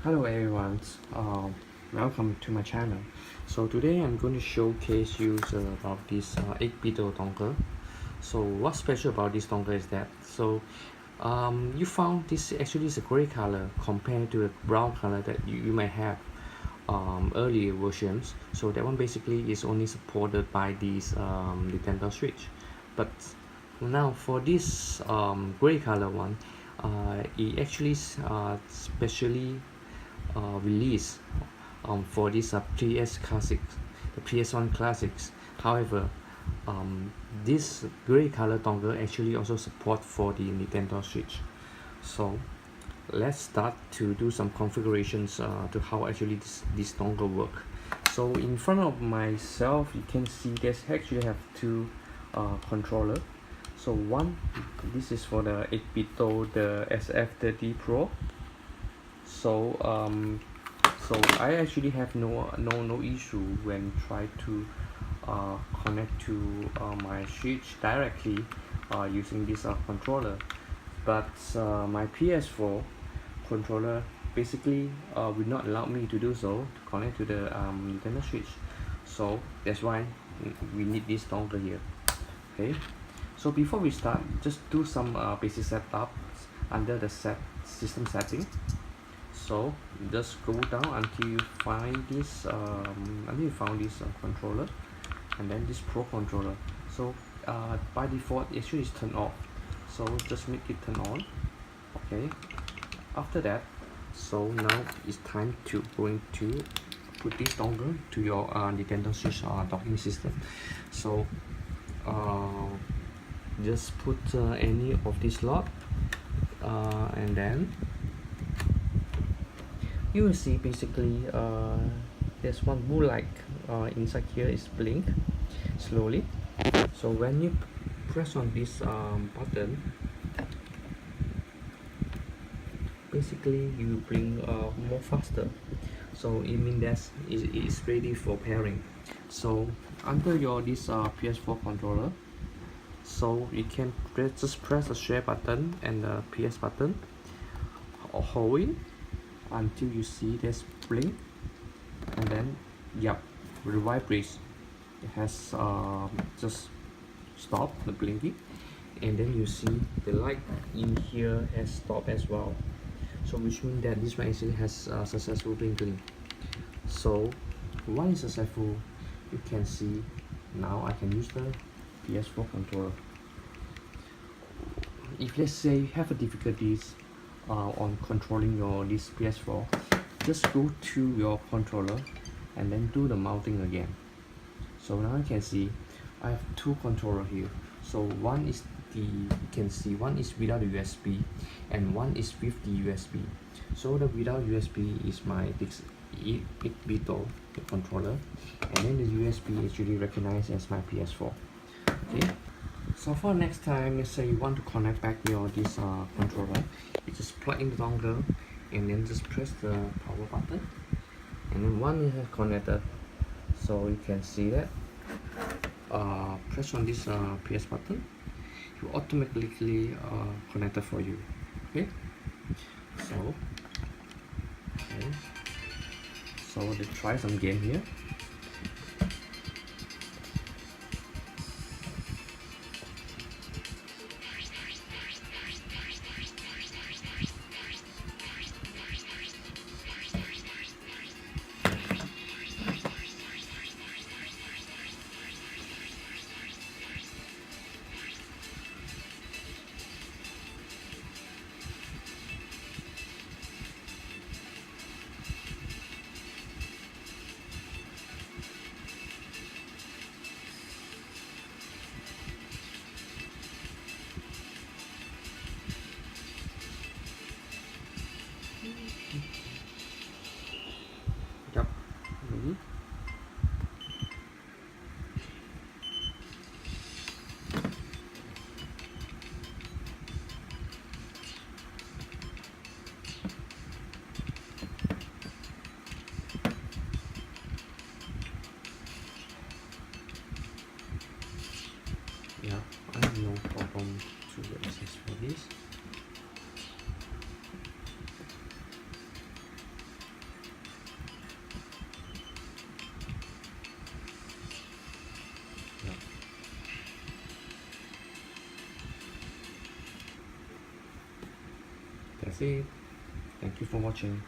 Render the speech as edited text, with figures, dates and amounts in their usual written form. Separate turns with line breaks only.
Hello everyone, welcome to my channel. So today I'm going to showcase you about this 8bitdo dongle. So what's special about this dongle is that you found this actually is a gray color compared to the brown color that you might have earlier versions. So that one basically is only supported by this Nintendo Switch, but now for this gray color one, it actually specially release for this PS classics, the PS1 classics. However, this gray color dongle actually also support for the Nintendo Switch. So let's start to do some configurations to how actually this dongle work. So in front of myself, you can see there's actually have two controller. So one, this is for the 8bitdo, the SF30 Pro. So I actually have no issue when try to connect to my switch directly using this controller, but my PS4 controller basically will not allow me to do so to connect to the Nintendo Switch. So that's why we need this dongle here. Okay, so before we start, just do some basic setup under the system setting. So just go down until you find this controller, and then this Pro controller. So by default it actually is turned off, so just make it turn on. Okay, after that, so now it's time to going to put this dongle to your Nintendo Switch docking system. So just put any of this slot, and then you will see basically there's one blue light inside here is blink slowly. So when you press on this button, basically you bring more faster, so it means that it is ready for pairing. So under your this PS4 controller, so you can just press the share button and the PS button, hold it until you see this blink, and then yep, the vibrates. It has just stopped the blinking, and then you see the light in here has stopped as well, so which means that this one actually has successful blinking. So once successful, you can see now I can use the PS4 controller. If let's say you have a difficulties on controlling your this PS4, just go to your controller and then do the mounting again. So now you can see I have two controller here. So one is you can see one is without the USB and one is with the USB. So the without USB is my 8bitdo controller, and then the USB actually recognized as my PS4. Okay, so for next time, let's say you want to connect back your this controller, you just plug in the dongle and then just press the power button, and then one is connected. So you can see that press on this PS button, you automatically connected for you. Okay, so let's try some game here. that's it. Thank you for watching.